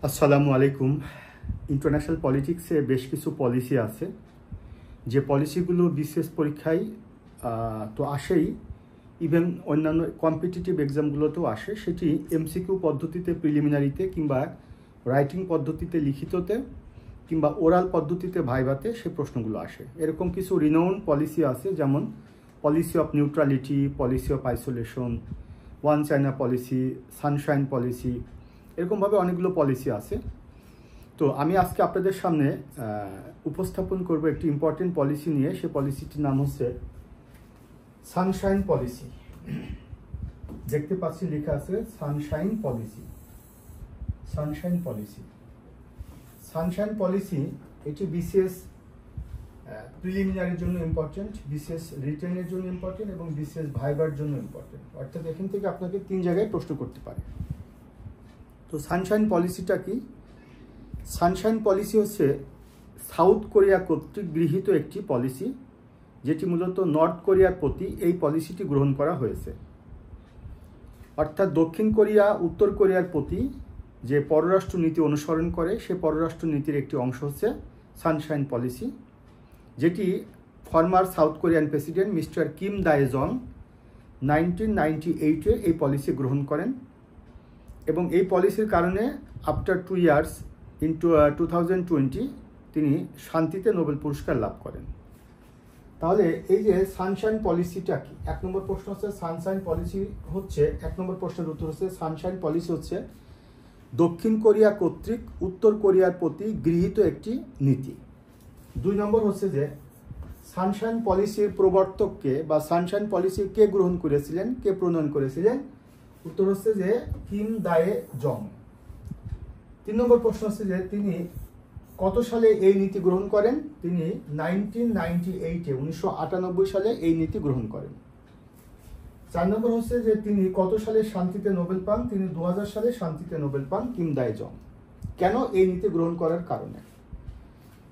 আসসালামু আলাইকুম। ইন্টারন্যাশনাল পলিটিক্সে বেশ কিছু পলিসি আছে, যে পলিসিগুলো বিশেষ পরীক্ষায় তো আসেই, ইভেন অন্যান্য কম্পিটিটিভ এক্সামগুলোতেও আসে। সেটি এমসিকিউ পদ্ধতিতে, প্রিলিমিনারিতে, কিংবা রাইটিং পদ্ধতিতে, লিখিততে, কিংবা ওরাল পদ্ধতিতে, ভাইভাতে সে প্রশ্নগুলো আসে। এরকম কিছু রিনাউন্ড পলিসি আছে, যেমন policy of neutrality, policy of isolation, one China policy, Sunshine policy, এরকমভাবে অনেকগুলো পলিসি আছে। তো আমি আজকে আপনাদের সামনে উপস্থাপন করব একটি ইম্পর্টেন্ট পলিসি নিয়ে। সে পলিসিটির নাম হচ্ছে সানশাইন পলিসি। দেখতে পাচ্ছি লেখা আছে Sunshine policy. Sunshine policy, Sunshine policy এটি বিসিএস প্রিলিমিনারির জন্য ইম্পর্টেন্ট, বিসিএস রিটেনের জন্য ইম্পর্টেন্ট এবং বিসিএস ভাইবার জন্য ইম্পর্টেন্ট। অর্থাৎ এখান থেকে আপনাকে 3 জায়গায় প্রশ্ন করতে পারে। তো সানশাইন পলিসিটা কি? সানশাইন পলিসি হচ্ছে সাউথ কোরিয়া কর্তৃক গৃহীত একটি পলিসি, যেটি মূলত নর্থ কোরিয়ার প্রতি এই পলিসিটি গ্রহণ করা হয়েছে। অর্থাৎ দক্ষিণ কোরিয়া উত্তর কোরিয়ার প্রতি যে পররাষ্ট্র নীতি অনুসরণ করে, সে পররাষ্ট্র নীতির একটি অংশ হচ্ছে সানশাইন পলিসি, যেটি former South Korean president mister Kim Dae-jung 1998-এ এই পলিসি গ্রহণ করেন। এবং এই পলিসির কারণে আফটার 2 ইয়ার্স ইন 2020 তিনি শান্তিতে নোবেল পুরস্কার লাভ করেন। তাহলে এই যে সানশাইন পলিসিটা কি? 1 নম্বর প্রশ্ন হচ্ছে সানশাইন পলিসি হচ্ছে, 1 নম্বর প্রশ্নের উত্তর হচ্ছে সানশাইন পলিসি হচ্ছে দক্ষিণ কোরিয়া কর্তৃক উত্তর কোরিয়ার প্রতি গৃহীত একটি নীতি। 2 নম্বর হচ্ছে যে সানশাইন পলিসির প্রবর্তককে বা সানশাইন পলিসি কে গ্রহণ করেছিলেন, কে প্রণয়ন করেছিলেন? উত্তর হচ্ছে যে কিম দায়ে-জং। 3 নম্বর প্রশ্ন হচ্ছে যে তিনি কত সালে এই নীতি গ্রহণ করেন? তিনি 1998-এ 1998 সালে এই নীতি গ্রহণ করেন। 4 নম্বর হচ্ছে যে তিনি কত সালে শান্তিতে নোবেল পান? তিনি 2000 সালে শান্তিতে নোবেল পান কিম দায়ে-জং। কেন? এই নীতি গ্রহণ করার কারণে।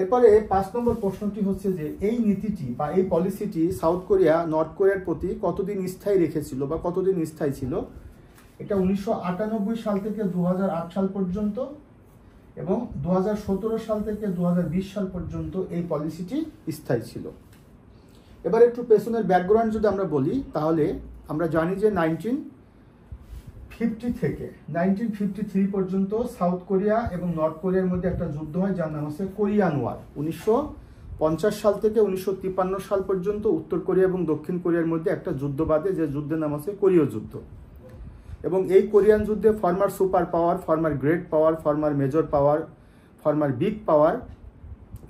এরপরে 5 নম্বর প্রশ্নটি হচ্ছে যে এই নীতিটি বা এই পলিসিটি সাউথ কোরিয়া নর্থ কোরিয়ার প্রতি কতদিন স্থায়ী রেখেছিল বা কতদিন স্থায়ী ছিল? এটা 1998 সাল থেকে 2008 সাল পর্যন্ত এবং 2017 সাল থেকে 2020 সাল পর্যন্ত এই পলিসিটি স্থায়ী ছিল। এবার একটু পেছনের ব্যাকগ্রাউন্ড যদি আমরা বলি, তাহলে আমরা জানি যে 1950 থেকে 1953 পর্যন্ত সাউথ কোরিয়া এবং নর্থ কোরিয়ার মধ্যে একটা যুদ্ধ হয়, যার নাম হচ্ছে কোরিয়ান ওয়ার। 1950 সাল থেকে 1953 সাল পর্যন্ত উত্তর কোরিয়া এবং দক্ষিণ কোরিয়ার মধ্যে একটা যুদ্ধ বাধে, যে যুদ্ধের নাম হচ্ছে কোরীয় যুদ্ধ। এবং এই কোরিয়ান যুদ্ধে former super power, former great power, former major power, former big power,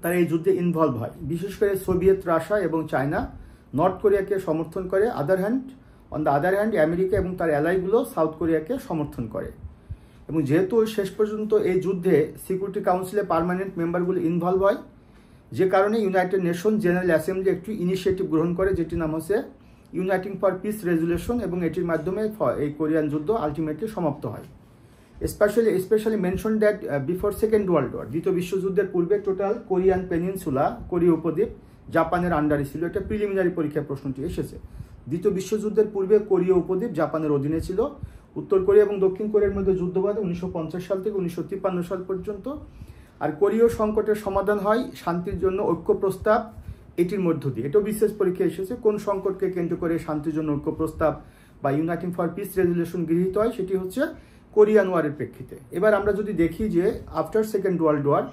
তারা এই যুদ্ধে ইনভলভ হয়। বিশেষ করে সোভিয়েত রাশিয়া এবং চায়না নর্থ কোরিয়াকে সমর্থন করে। On the other hand America এবং তার অ্যালাইগুলো সাউথ কোরিয়াকে সমর্থন করে। এবং যেহেতু শেষ পর্যন্ত এই যুদ্ধে সিকিউরিটি কাউন্সিলে পার্মানেন্ট মেম্বারগুলো ইনভলভ হয়, যে কারণে ইউনাইটেড নেশন জেনারেল অ্যাসেম্বলি একটি ইনিশিয়েটিভ গ্রহণ করে, যেটির নাম হচ্ছে ইউনাইটিং ফর পিস রেজুলেশন, এবং এটির মাধ্যমে এই কোরিয়ান যুদ্ধ আলটিমেটলি সমাপ্ত হয়। Specially mention that before second world war, দ্বিতীয় বিশ্বযুদ্ধের পূর্বে টোটাল কোরিয়ান পেনিনসুলা, কোরীয় উপদ্বীপ জাপানের আন্ডারে ছিল। এটা প্রিলিমিনারি পরীক্ষার প্রশ্নটি এসেছে। দ্বিতীয় বিশ্বযুদ্ধের পূর্বে কোরীয় উপদ্বীপ জাপানের অধীনে ছিল। উত্তর কোরিয়া এবং দক্ষিণ কোরিয়ার মধ্যে যুদ্ধ বাধে 1950 সাল থেকে 1953 সাল পর্যন্ত। আর কোরীয় সংকটের সমাধান হয় শান্তির জন্য ঐক্য প্রস্তাব, এটির মধ্য দিয়ে। এটাও বিশেষ পরীক্ষা এসেছে, কোন সংকটকে কেন্দ্র করে শান্তির জন্য ঐক্য প্রস্তাব বা ইউনাইটিং ফর পিস রেজুলেশন গৃহীত হয়, সেটি হচ্ছে কোরিয়ান ওয়ারের প্রেক্ষিতে। এবার আমরা যদি দেখি যে আফটার সেকেন্ড ওয়ার্ল্ড ওয়ার,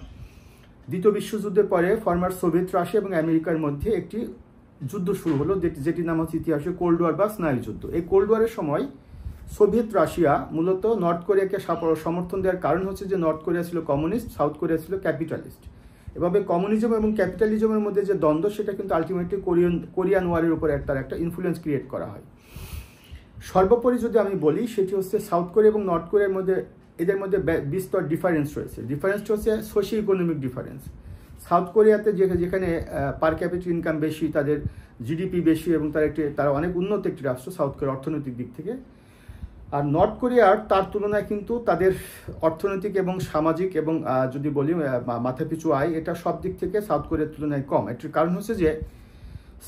দ্বিতীয় বিশ্বযুদ্ধের পরে ফর্মার সোভিয়েত রাশিয়া এবং আমেরিকার মধ্যে একটি যুদ্ধ শুরু হলো, যেটির নাম হচ্ছে ইতিহাসে কোল্ড ওয়ার বা স্নায়ুযুদ্ধ। এই কোল্ড ওয়ারের সময় সোভিয়েত রাশিয়া মূলত নর্থ কোরিয়াকে সমর্থন দেওয়ার কারণ হচ্ছে যে নর্থ কোরিয়া ছিল কমিউনিস্ট, সাউথ কোরিয়া ছিল ক্যাপিটালিস্ট। এভাবে কমিউনিজম এবং ক্যাপিটালিজমের মধ্যে যে দ্বন্দ্ব, সেটা কিন্তু আলটিমেটলি কোরিয়ান ওয়ারের উপরে তার একটা ইনফ্লুয়েন্স ক্রিয়েট করা হয়। সর্বোপরি যদি আমি বলি, সেটি হচ্ছে সাউথ কোরিয়া এবং নর্থ কোরিয়ার মধ্যে, এদের মধ্যে বিস্তর ডিফারেন্স রয়েছে। ডিফারেন্সটা হচ্ছে সোশিও ইকোনমিক ডিফারেন্স। সাউথ কোরিয়াতে যেখানে পার ক্যাপিটাল ইনকাম বেশি, তাদের জিডিপি বেশি এবং তারা অনেক উন্নত একটি রাষ্ট্র সাউথ কোরিয়া অর্থনৈতিক দিক থেকে। আর নর্থ কোরিয়ার তার তুলনায় কিন্তু তাদের অর্থনৈতিক এবং সামাজিক এবং যদি বলি মাথাপিছু আয়, এটা সব দিক থেকে সাউথ কোরিয়ার তুলনায় কম। এটির কারণ হচ্ছে যে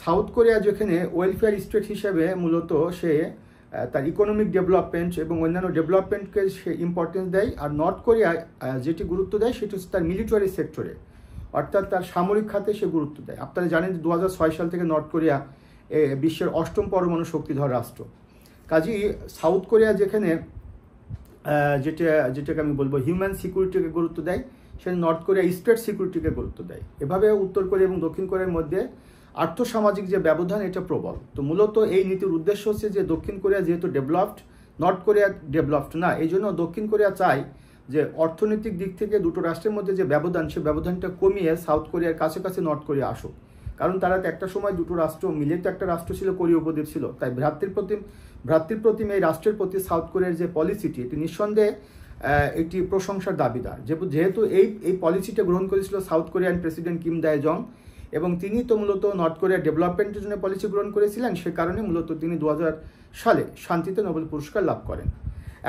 সাউথ কোরিয়া যেখানে ওয়েলফেয়ার স্টেট হিসেবে মূলত সে তার ইকোনমিক ডেভেলপমেন্ট এবং অন্যান্য ডেভেলপমেন্টকে সে ইম্পর্টেন্স দেয়। আর নর্থ কোরিয়া যেটি গুরুত্ব দেয় সেটি হচ্ছে তার মিলিটারি সেক্টরে, অর্থাৎ তার সামরিক খাতে সে গুরুত্ব দেয়। আপনারা জানেন 2006 সাল থেকে নর্থ কোরিয়া বিশ্বের 8ম পরমাণু শক্তিধর রাষ্ট্র। কাজেই সাউথ কোরিয়া যেখানে যেটাকে আমি বলবো হিউম্যান সিকিউরিটিকে গুরুত্ব দেয়, সেখানে নর্থ কোরিয়া স্টেট সিকিউরিটিকে গুরুত্ব দেয়। এভাবে উত্তর কোরিয়া এবং দক্ষিণ কোরিয়ার মধ্যে আর্থসামাজিক যে ব্যবধান এটা প্রবল। তো মূলত এই নীতির উদ্দেশ্য হচ্ছে যে দক্ষিণ কোরিয়া যেহেতু ডেভেলপড, নর্থ কোরিয়া ডেভেলপড না, এই জন্য দক্ষিণ কোরিয়া চায় যে অর্থনৈতিক দিক থেকে দুটো রাষ্ট্রের মধ্যে যে ব্যবধান, সে ব্যবধানটা কমিয়ে সাউথ কোরিয়ার কাছাকাছি নর্থ কোরিয়া আসুক। কারণ তারা তো একটা সময় দুটো রাষ্ট্র মিলে তো একটা রাষ্ট্র ছিল, কোরিয়া উপদ্বীপ ছিল। তাই ভ্রাতৃপ্রতিম এই রাষ্ট্রের প্রতি সাউথ কোরিয়ার যে পলিসিটি, এটি নিঃসন্দেহে একটি প্রশংসার দাবিদার। যেহেতু এই পলিসিটা গ্রহণ করেছিল সাউথ কোরিয়ান প্রেসিডেন্ট কিম দায় জং, এবং তিনি তো মূলত নর্থ কোরিয়ার ডেভেলপমেন্টের জন্য পলিসি গ্রহণ করেছিলেন, সে কারণে মূলত তিনি 2000 সালে শান্তিতে নোবেল পুরস্কার লাভ করেন।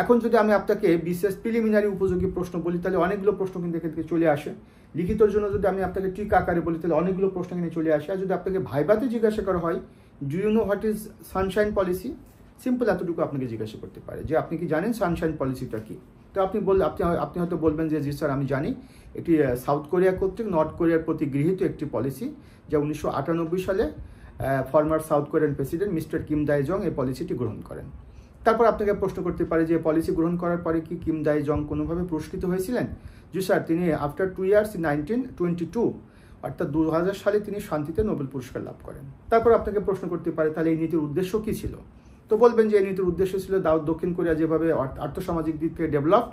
এখন যদি আমি আপনাকে বিশেষ প্রিলিমিনারি উপযোগী প্রশ্ন বলি, তাহলে অনেকগুলো প্রশ্ন কিন্তু এখান থেকে চলে আসে। লিখিতর জন্য যদি আমি আপনাকে ট্রিক আকারে বলি, তাহলে অনেকগুলো প্রশ্ন এখানে চলে আসে। আর যদি আপনাকে ভাইভাতে জিজ্ঞাসা করা হয়, do you know what is sunshine policy, simple এতটুকু আপনাকে জিজ্ঞাসা করতে পারে যে আপনি কি জানেন সানশাইন পলিসিটা কি। তো আপনি হয়তো বলবেন যে জি স্যার আমি জানি, এটি সাউথ কোরিয়া কর্তৃক নর্থ কোরিয়ার প্রতি গৃহীত একটি পলিসি, যা 1998 সালে former South Korean president mister Kim দায় জং এই পলিসিটি গ্রহণ করেন। তারপর আপনাকে প্রশ্ন করতে পারে যে পলিসি গ্রহণ করার পরে কি কিম দায় জং কোনোভাবে পুরস্কৃত হয়েছিলেন? জি স্যার, তিনি আফটার 2 years 1922 অর্থাৎ 2000 সালে তিনি শান্তিতে নোবেল পুরস্কার লাভ করেন। তারপর আপনাকে প্রশ্ন করতে পারে তাহলে এই নীতির উদ্দেশ্য কি ছিল? তো বলবেন যে এই নীতির উদ্দেশ্য ছিল দক্ষিণ কোরিয়া যেভাবে আর্থসামাজিক দিক থেকে ডেভেলপড,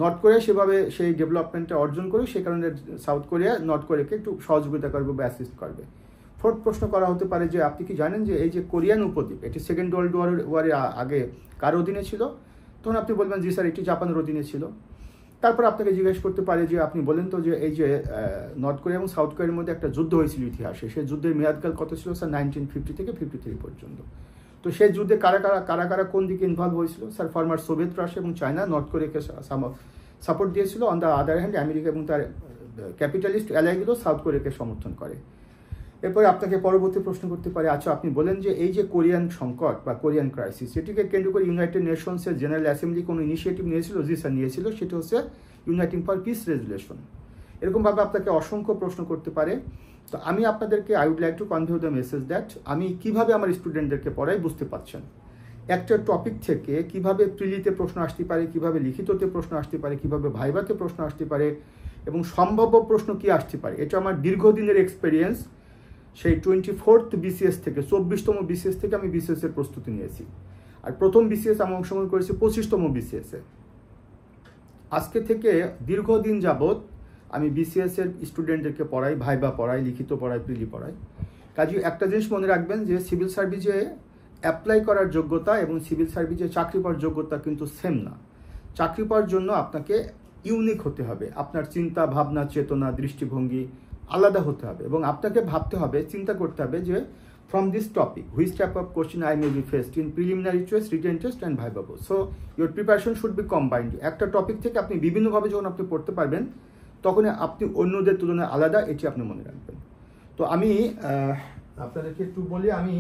নর্থ কোরিয়া সেভাবে সেই ডেভেলপমেন্টটা অর্জন করে, সে কারণে সাউথ কোরিয়া নর্থ কোরিয়াকে একটু সহযোগিতা করবে বা অ্যাসিস্ট করবে। ফোর্থ প্রশ্ন করা হতে পারে যে আপনি কি জানেন যে এই যে কোরিয়ান উপদ্বীপ, এটি সেকেন্ড ওয়ার্ল্ড ওয়ারের আগে কার অধীনে ছিল? তখন আপনি বলবেন জি স্যার এটি জাপানের অধীনে ছিল। তারপর আপনাকে জিজ্ঞেস করতে পারে যে আপনি বলেন তো যে এই যে নর্থ কোরিয়া এবং সাউথ কোরিয়ার মধ্যে একটা যুদ্ধ হয়েছিল ইতিহাসে, সেই যুদ্ধের মেয়াদকাল কত ছিল স্যার? 1950 থেকে 53 পর্যন্ত। তো সেই যুদ্ধে কারা কারা কোন দিকে ইনভলভ হয়েছিল? স্যার ফর্মার সোভিয়েত রাশিয়া এবং চায়না নর্থ কোরিয়াকে সাপোর্ট দিয়েছিল। On the other hand America এবং তার ক্যাপিটালিস্ট অ্যালাইগুলো সাউথ কোরিয়াকে সমর্থন করে। এরপরে আপনাকে পরবর্তী প্রশ্ন করতে পারে, আচ্ছা আপনি বলেন যে এই যে কোরিয়ান সংকট বা কোরিয়ান ক্রাইসিস, সেটিকে কেন্দ্র করে ইউনাইটেড নেশনসের জেনারেল অ্যাসেম্বলি কোনো ইনিশিয়েটিভ নিয়েছিল? জি স্যার নিয়েছিল, সেটা হচ্ছে ইউনাইটিং ফর পিস রেজুলেশন। এরকমভাবে আপনাকে অসংখ্য প্রশ্ন করতে পারে। তো আমি আপনাদেরকে I would like to convey the message that আমি কিভাবে আমার স্টুডেন্টদেরকে পড়াই বুঝতে পারছেন। একটা টপিক থেকে কিভাবে প্রিলিতে প্রশ্ন আসতে পারে, কিভাবে লিখিততে প্রশ্ন আসতে পারে, কিভাবে ভাইভাতে প্রশ্ন আসতে পারে এবং সম্ভাব্য প্রশ্ন কি আসতে পারে, এটা আমার দীর্ঘদিনের এক্সপেরিয়েন্স। সেই 24th BCS থেকে 24তম BCS থেকে আমি BCS এর প্রস্তুতি নিয়েছি। আর প্রথম BCS আমি অংশগ্রহণ করেছি 25তম BCS এ। আজকে থেকে দীর্ঘদিন যাবৎ আমি BCS এর স্টুডেন্টদেরকে পড়াই, ভাইবা পড়াই, লিখিত পড়াই, প্রিলি পড়াই। কাজেই একটা জিনিস মনে রাখবেন যে সিভিল সার্ভিসে অ্যাপ্লাই করার যোগ্যতা এবং সিভিল সার্ভিসে চাকরি পাওয়ার যোগ্যতা কিন্তু সেম না। চাকরি পাওয়ার জন্য আপনাকে ইউনিক হতে হবে, আপনার চিন্তা ভাবনা চেতনা দৃষ্টিভঙ্গি আলাদা হতে হবে এবং আপনাকে ভাবতে হবে, চিন্তা করতে হবে যে from this topic which type of question I may be faced in preliminary test, written test and viva. So your preparation should be combined. একটা টপিক থেকে আপনি বিভিন্নভাবে যখন আপনি পড়তে পারবেন তখন আপনি অন্যদের তুলনায় আলাদা, এটি আপনি মনে রাখবেন। তো আমি আপনাদেরকে একটু বলি, আমি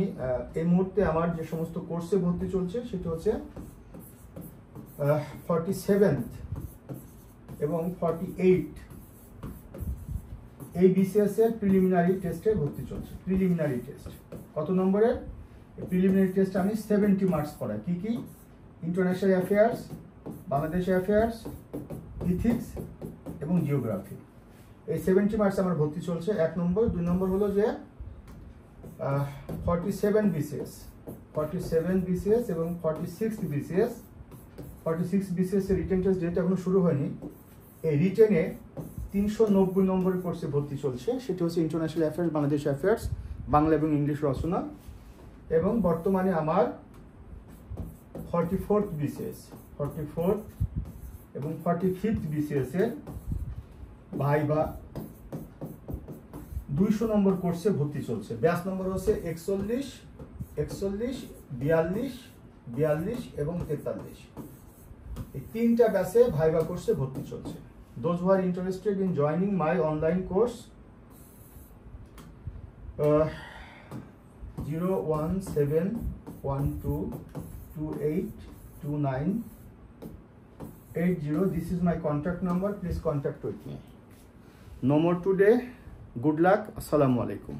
এই মুহূর্তে আমার যে সমস্ত কোর্সে ভর্তি চলছে সেটা হচ্ছে 47th এবং 48 এই BCS এর প্রিলিমিনারি টেস্টে ভর্তি চলছে। প্রিলিমিনারি টেস্ট কত নম্বরের? প্রিলিমিনারি টেস্ট আমি 70 মার্কস পড়াই। কি কি? International affairs, Bangladesh affairs, ethics এবং জিওগ্রাফি। এই 70 মার্কস আমার ভর্তি চলছে। 1 নম্বর। 2 নম্বর হলো যে 47 BCS এবং 46 BCS। 46 BCS এর রিটেন টেস্ট যেটা এখনো শুরু হয়নি, এই রিটেনে 390 নম্বরের কোর্সে ভর্তি চলছে। সেটা হচ্ছে international affairs, Bangladesh affairs, Bangla এবং ইংলিশ রচনা। এবং বর্তমানে আমার 44th BCS, 44th এবং 45th BCS এর ভাইভা 200 নম্বর কোর্সে ভর্তি চলছে। ব্যাচ নম্বর হচ্ছে 41, 42, 42 এবং 43। এই 3টা ব্যাচে ভাইভা কোর্সে ভর্তি চলছে। Those who are interested in joining my online course, 01712 282980. This is my contact number. Please contact with me. No more today. Good luck. Assalamu alaikum.